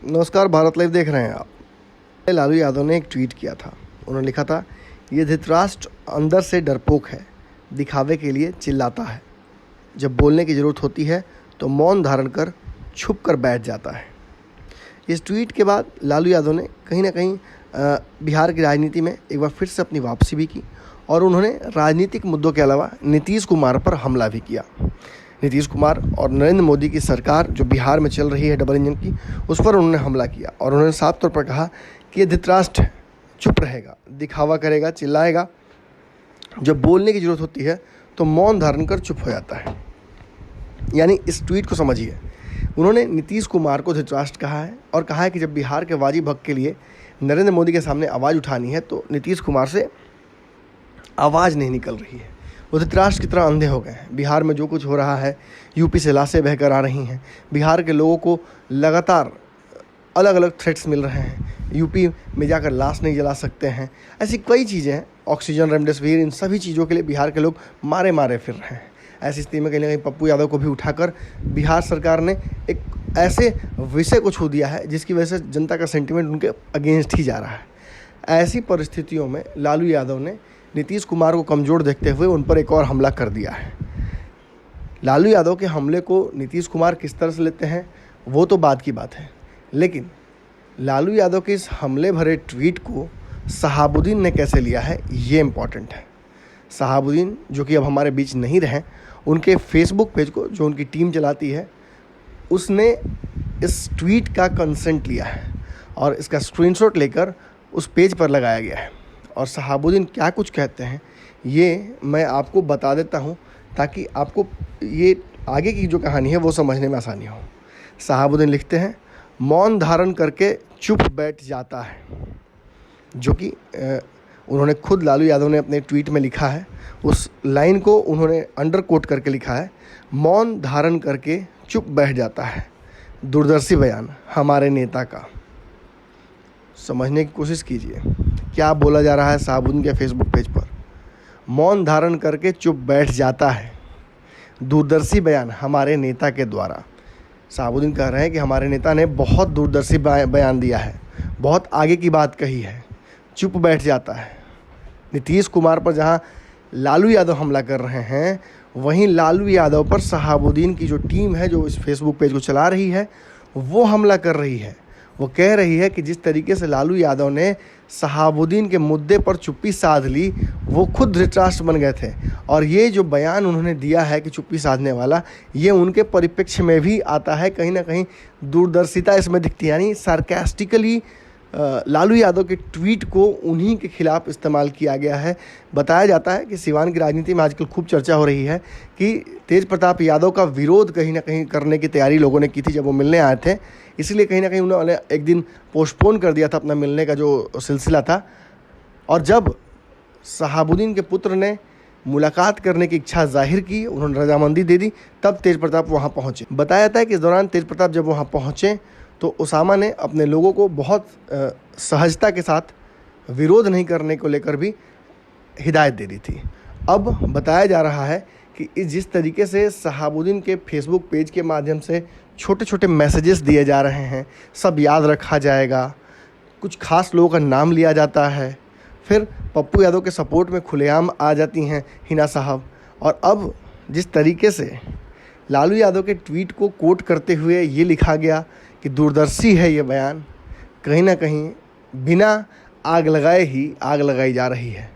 नमस्कार, भारत लाइव देख रहे हैं आप। लालू यादव ने एक ट्वीट किया था। उन्होंने लिखा था, ये धृतराष्ट्र अंदर से डरपोक है, दिखावे के लिए चिल्लाता है, जब बोलने की ज़रूरत होती है तो मौन धारण कर छुप कर बैठ जाता है। इस ट्वीट के बाद लालू यादव ने कहीं ना कहीं बिहार की राजनीति में एक बार फिर से अपनी वापसी भी की और उन्होंने राजनीतिक मुद्दों के अलावा नीतीश कुमार पर हमला भी किया। नीतीश कुमार और नरेंद्र मोदी की सरकार जो बिहार में चल रही है डबल इंजन की, उस पर उन्होंने हमला किया और उन्होंने साफ तौर पर कहा कि ये धृतराष्ट्र है, चुप रहेगा, दिखावा करेगा, चिल्लाएगा, जब बोलने की ज़रूरत होती है तो मौन धारण कर चुप हो जाता है। यानी इस ट्वीट को समझिए, उन्होंने नीतीश कुमार को धृतराष्ट्र कहा है और कहा है कि जब बिहार के वाजिब हक के लिए नरेंद्र मोदी के सामने आवाज़ उठानी है तो नीतीश कुमार से आवाज़ नहीं निकल रही है। वो धृतराष्ट्र की तरह अंधे हो गए हैं। बिहार में जो कुछ हो रहा है, यूपी से लाशें बहकर आ रही हैं, बिहार के लोगों को लगातार अलग अलग थ्रेट्स मिल रहे हैं, यूपी में जाकर लाश नहीं जला सकते हैं, ऐसी कई चीज़ें हैं, ऑक्सीजन, रेमडेसिविर, इन सभी चीज़ों के लिए बिहार के लोग मारे मारे फिर रहे हैं। ऐसी स्थिति में कहीं ना कहीं पप्पू यादव को भी उठाकर बिहार सरकार ने एक ऐसे विषय को छू दिया है जिसकी वजह से जनता का सेंटिमेंट उनके अगेंस्ट ही जा रहा है। ऐसी परिस्थितियों में लालू यादव ने नीतीश कुमार को कमज़ोर देखते हुए उन पर एक और हमला कर दिया है। लालू यादव के हमले को नीतीश कुमार किस तरह से लेते हैं वो तो बात की बात है, लेकिन लालू यादव के इस हमले भरे ट्वीट को शहाबुद्दीन ने कैसे लिया है ये इम्पॉर्टेंट है। शहाबुद्दीन जो कि अब हमारे बीच नहीं रहे, उनके फेसबुक पेज को जो उनकी टीम चलाती है, उसने इस ट्वीट का कंसेंट लिया है और इसका स्क्रीनशॉट लेकर उस पेज पर लगाया गया है। और शहाबुद्दीन क्या कुछ कहते हैं ये मैं आपको बता देता हूँ ताकि आपको ये आगे की जो कहानी है वो समझने में आसानी हो। शहाबुद्दीन लिखते हैं, मौन धारण करके चुप बैठ जाता है, जो कि उन्होंने खुद लालू यादव ने अपने ट्वीट में लिखा है। उस लाइन को उन्होंने अंडर कोट करके लिखा है, मौन धारण करके चुप बैठ जाता है, दूरदर्शी बयान हमारे नेता का। समझने की कोशिश कीजिए क्या बोला जा रहा है शहाबुद्दीन के फेसबुक पेज पर। मौन धारण करके चुप बैठ जाता है, दूरदर्शी बयान हमारे नेता के द्वारा। शहाबुद्दीन कह रहे हैं कि हमारे नेता ने बहुत दूरदर्शी बयान दिया है, बहुत आगे की बात कही है, चुप बैठ जाता है। नीतीश कुमार पर जहां लालू यादव हमला कर रहे हैं, वहीं लालू यादव पर शहाबुद्दीन की जो टीम है जो इस फेसबुक पेज को चला रही है वो हमला कर रही है। वो कह रही है कि जिस तरीके से लालू यादव ने शहाबुद्दीन के मुद्दे पर चुप्पी साध ली, वो खुद धृतराष्ट्र बन गए थे। और ये जो बयान उन्होंने दिया है कि चुप्पी साधने वाला, ये उनके परिप्रेक्ष्य में भी आता है, कहीं ना कहीं दूरदर्शिता इसमें दिखती है। यानी सार्कास्टिकली लालू यादव के ट्वीट को उन्हीं के खिलाफ इस्तेमाल किया गया है। बताया जाता है कि सिवान की राजनीति में आजकल खूब चर्चा हो रही है कि तेज प्रताप यादव का विरोध कहीं ना कहीं करने की तैयारी लोगों ने की थी जब वो मिलने आए थे, इसलिए कहीं ना कहीं उन्होंने एक दिन पोस्टपोन कर दिया था अपना मिलने का जो सिलसिला था। और जब शहाबुद्दीन के पुत्र ने मुलाकात करने की इच्छा जाहिर की, उन्होंने रजामंदी दे दी, तब तेज प्रताप वहाँ पहुँचे। बताया जाता है कि इस दौरान तेज प्रताप जब वहाँ पहुँचे तो उसामा ने अपने लोगों को बहुत सहजता के साथ विरोध नहीं करने को लेकर भी हिदायत दे दी थी। अब बताया जा रहा है कि जिस तरीके से शहाबुद्दीन के फेसबुक पेज के माध्यम से छोटे छोटे मैसेजेस दिए जा रहे हैं, सब याद रखा जाएगा, कुछ खास लोगों का नाम लिया जाता है, फिर पप्पू यादव के सपोर्ट में खुलेआम आ जाती हैं हिना साहब। और अब जिस तरीके से लालू यादव के ट्वीट को कोट करते हुए ये लिखा गया कि दूरदर्शी है ये बयान, कहीं ना कहीं बिना आग लगाए ही आग लगाई जा रही है।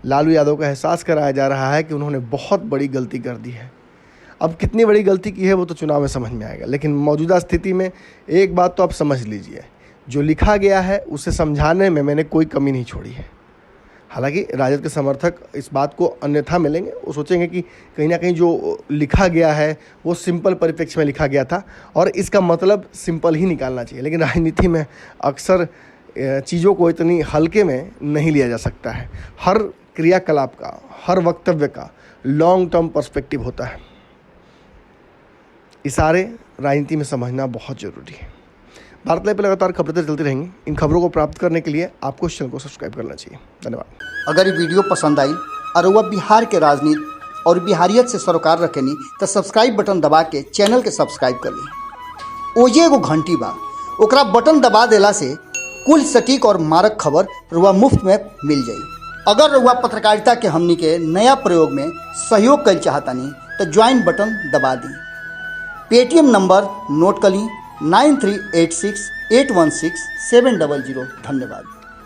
लालू यादव का एहसास कराया जा रहा है कि उन्होंने बहुत बड़ी गलती कर दी है। अब कितनी बड़ी गलती की है वो तो चुनाव में समझ में आएगा, लेकिन मौजूदा स्थिति में एक बात तो आप समझ लीजिए, जो लिखा गया है उसे समझाने में मैंने कोई कमी नहीं छोड़ी है। हालांकि राजद के समर्थक इस बात को अन्यथा मिलेंगे, वो सोचेंगे कि कहीं ना कहीं जो लिखा गया है वो सिंपल परिप्रेक्ष्य में लिखा गया था और इसका मतलब सिंपल ही निकालना चाहिए। लेकिन राजनीति में अक्सर चीज़ों को इतनी हल्के में नहीं लिया जा सकता है। हर क्रियाकलाप का, हर वक्तव्य का लॉन्ग टर्म पर्सपेक्टिव होता है। इशारे राजनीति में समझना बहुत ज़रूरी है। भारत लाइव पर लगातार खबरें चलती रहेंगी। इन खबरों को प्राप्त करने के लिए आपको इस चैनल को सब्सक्राइब करना चाहिए। धन्यवाद। अगर ये वीडियो पसंद आई और वह बिहार के राजनीति और बिहारियत से सरोकार रखेनी तो सब्सक्राइब बटन दबा के चैनल के सब्सक्राइब कर ली। ओजे एगो घंटी बा, ओकरा बटन दबा देला से कुल सटीक और मारक खबर रुआ मुफ्त में मिल जाई। अगर रुआ पत्रकारिता के हमनी के नया प्रयोग में सहयोग कर चाहतानी तो ज्वाइन बटन दबा दी। पेटीएम नंबर नोट कर ली 9386816700। धन्यवाद।